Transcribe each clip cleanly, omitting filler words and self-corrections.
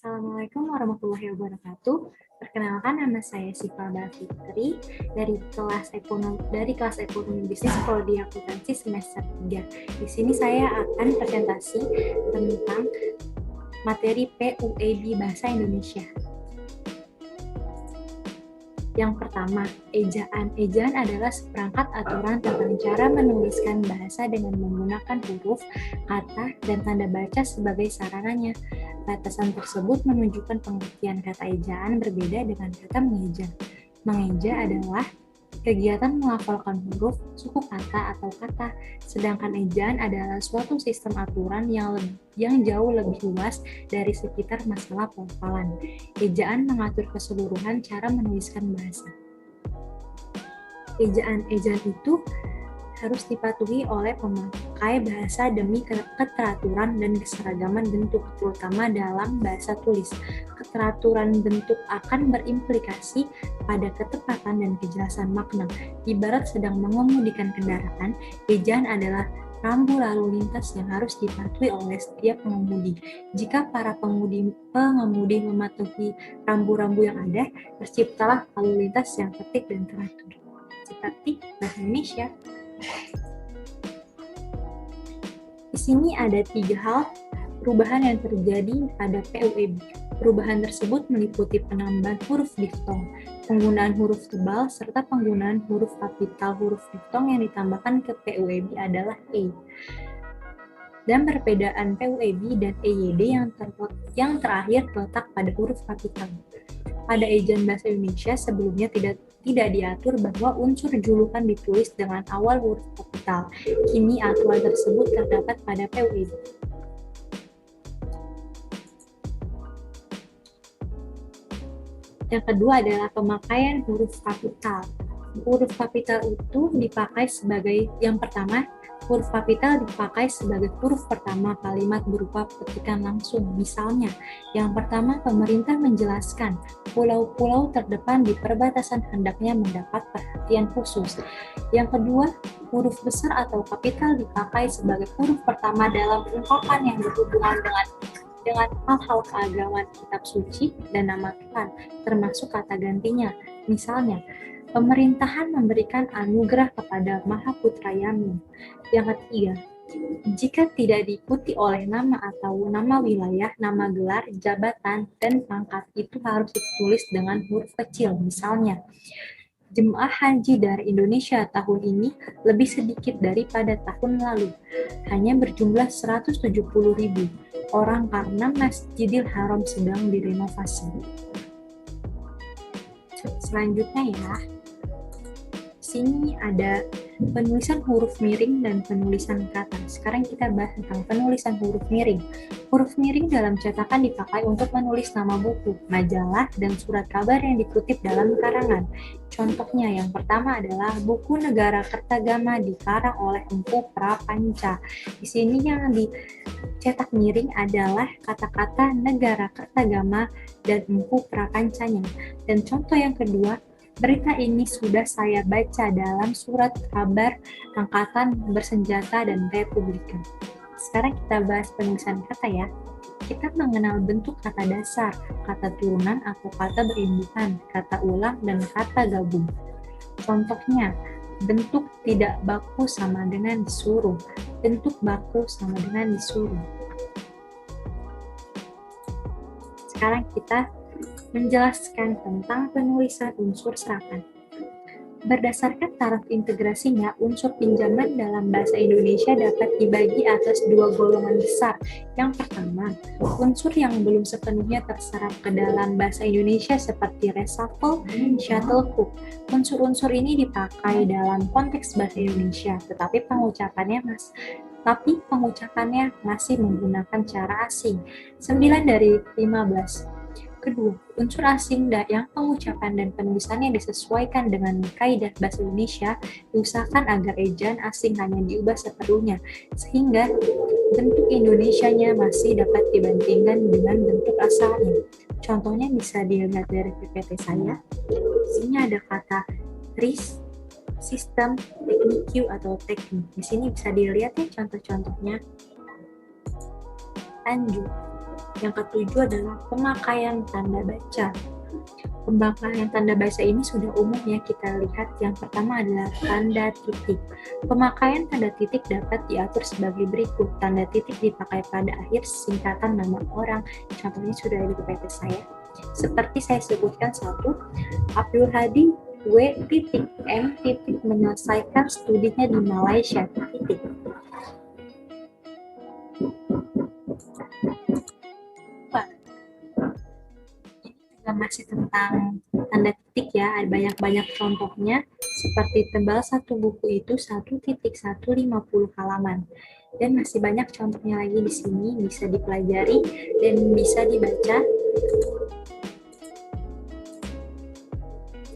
Assalamualaikum warahmatullahi wabarakatuh. Perkenalkan, nama saya Siva Fitri dari kelas Ekonomi Bisnis Prodi Akuntansi semester 3. Di sini saya akan presentasi tentang materi PUEB Bahasa Indonesia. Yang pertama, ejaan. Ejaan adalah seperangkat aturan tentang cara menuliskan bahasa dengan menggunakan huruf, kata, dan tanda baca sebagai sarananya. Batasan tersebut menunjukkan pengertian kata ejaan berbeda dengan kata mengeja. Mengeja adalah kegiatan melafalkan huruf, suku kata, atau kata, sedangkan ejaan adalah suatu sistem aturan yang jauh lebih luas dari sekitar masalah pelafalan. Ejaan mengatur keseluruhan cara menuliskan bahasa. Ejaan itu harus dipatuhi oleh pemakai bahasa demi keteraturan dan keseragaman bentuk, terutama dalam bahasa tulis. Keteraturan bentuk akan berimplikasi pada ketepatan dan kejelasan makna. Ibarat sedang mengemudikan kendaraan, ejaan adalah rambu lalu lintas yang harus dipatuhi oleh setiap pengemudi. Jika para pengemudi mematuhi rambu-rambu yang ada, terciptalah lalu lintas yang tertib dan teratur. Seperti bahasa Indonesia. Di sini ada 3 hal perubahan yang terjadi pada PUEB. Perubahan tersebut meliputi penambahan huruf diftong, penggunaan huruf tebal, serta penggunaan huruf kapital. Huruf diftong yang ditambahkan ke PUEB adalah E. Dan perbedaan PUEB dan EYD yang terakhir terletak pada huruf kapital. Pada ejaan bahasa Indonesia sebelumnya tidak diatur bahwa unsur julukan ditulis dengan awal huruf kapital. Kini aturan tersebut terdapat pada PUEB. Yang kedua adalah pemakaian huruf kapital. Huruf kapital itu dipakai sebagai yang pertama. Huruf kapital dipakai sebagai huruf pertama kalimat berupa petikan langsung. Misalnya, yang pertama, pemerintah menjelaskan pulau-pulau terdepan di perbatasan hendaknya mendapat perhatian khusus. Yang kedua, huruf besar atau kapital dipakai sebagai huruf pertama dalam ungkapan yang berhubungan dengan hal-hal keagamaan, kitab suci, dan nama Tuhan, termasuk kata gantinya. Misalnya, pemerintahan memberikan anugerah kepada Maha Putra Yamin. Yang ketiga, jika tidak diikuti oleh nama atau nama wilayah, nama gelar, jabatan, dan pangkat, itu harus ditulis dengan huruf kecil. Misalnya, jemaah haji dari Indonesia tahun ini lebih sedikit daripada tahun lalu, hanya berjumlah 170.000 orang karena Masjidil Haram sedang direnovasi. Selanjutnya ya, sini ada penulisan huruf miring dan penulisan kata. Sekarang kita bahas tentang penulisan huruf miring. Huruf miring dalam cetakan dipakai untuk menulis nama buku, majalah, dan surat kabar yang dikutip dalam karangan. Contohnya yang pertama adalah buku Negara Kertagama dikarang oleh Empu Prapanca. Di sini yang dicetak miring adalah kata-kata Negara Kertagama dan Empu Prapancanya. Dan contoh yang kedua, berita ini sudah saya baca dalam surat kabar Angkatan Bersenjata dan Republikan. Sekarang kita bahas penulisan kata ya. Kita mengenal bentuk kata dasar, kata turunan atau kata berimbuhan, kata ulang, dan kata gabung. Contohnya, bentuk tidak baku sama dengan disuruh, bentuk baku sama dengan disuruh. Sekarang kita menjelaskan tentang penulisan unsur serapan. Berdasarkan taraf integrasinya, unsur pinjaman dalam bahasa Indonesia dapat dibagi atas 2 golongan besar. Yang pertama, unsur yang belum sepenuhnya terserap ke dalam bahasa Indonesia seperti reshuffle, shuttlecock. Unsur-unsur ini dipakai dalam konteks bahasa Indonesia, tetapi pengucapannya masih menggunakan cara asing. 9 dari 15. Kedua, unsur asing yang pengucapan dan penulisannya disesuaikan dengan kaidah bahasa Indonesia diusahakan agar ejaan asing hanya diubah seperlunya, sehingga bentuk Indonesianya masih dapat dibandingkan dengan bentuk asalnya. Contohnya bisa dilihat dari PPT saya. Di sini ada kata RIS, sistem, teknik atau teknik. Di sini bisa dilihat ya contoh-contohnya. Lanjut. Yang ketujuh adalah pemakaian tanda baca. Pemakaian tanda baca ini sudah umum ya kita lihat. Yang pertama adalah tanda titik. Pemakaian tanda titik dapat diatur sebagai berikut. Tanda titik dipakai pada akhir singkatan nama orang. Contohnya sudah ada di PPT saya. Seperti saya sebutkan satu, Abdul Hadi W.M. menyelesaikan studinya di Malaysia. Titik. Masih tentang tanda titik ya, ada banyak-banyak contohnya seperti tebal satu buku itu 1.150 halaman, dan masih banyak contohnya lagi di sini bisa dipelajari dan bisa dibaca.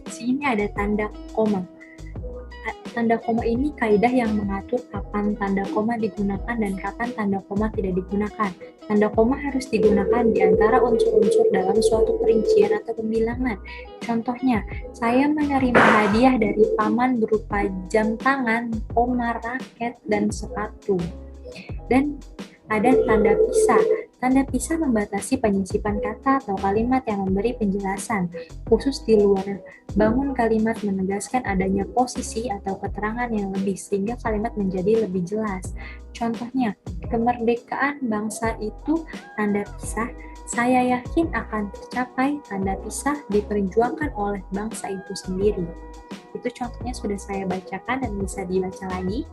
Di sini ada tanda koma. Tanda koma ini kaidah yang mengatur kapan tanda koma digunakan dan kapan tanda koma tidak digunakan. Tanda koma harus digunakan di antara unsur-unsur dalam suatu perincian atau pembilangan. Contohnya, saya menerima hadiah dari paman berupa jam tangan, koma, raket, dan sepatu. Dan ada tanda pisah. Tanda pisah membatasi penyisipan kata atau kalimat yang memberi penjelasan, khusus di luar bangun kalimat menegaskan adanya posisi atau keterangan yang lebih sehingga kalimat menjadi lebih jelas. Contohnya, kemerdekaan bangsa itu tanda pisah, saya yakin akan tercapai tanda pisah diperjuangkan oleh bangsa itu sendiri. Itu contohnya sudah saya bacakan dan bisa dibaca lagi.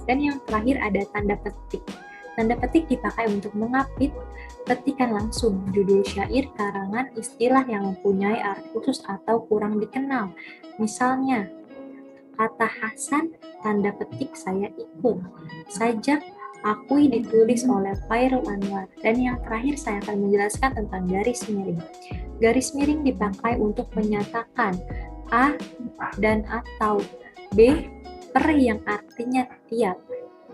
Dan yang terakhir ada tanda petik. Tanda petik dipakai untuk mengapit petikan langsung, judul syair, karangan, istilah yang mempunyai arti khusus atau kurang dikenal. Misalnya, kata Hasan, tanda petik saya ikut. Sajak akui ditulis oleh Khairul Anwar. Dan yang terakhir saya akan menjelaskan tentang garis miring. Garis miring dipakai untuk menyatakan A dan atau, B per yang artinya tiap,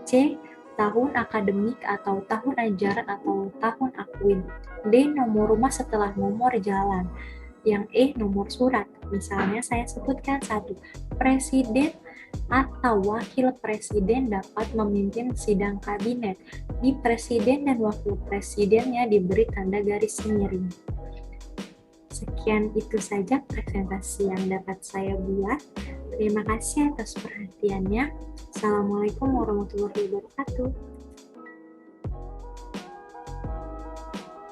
C tahun akademik atau tahun ajaran atau tahun akuin, D nomor rumah setelah nomor jalan, yang E nomor surat. Misalnya saya sebutkan satu, presiden atau wakil presiden dapat memimpin sidang kabinet. Di presiden dan wakil presidennya diberi tanda garis miring. Sekian itu saja presentasi yang dapat saya buat. Terima kasih atas perhatiannya. Assalamualaikum warahmatullahi wabarakatuh.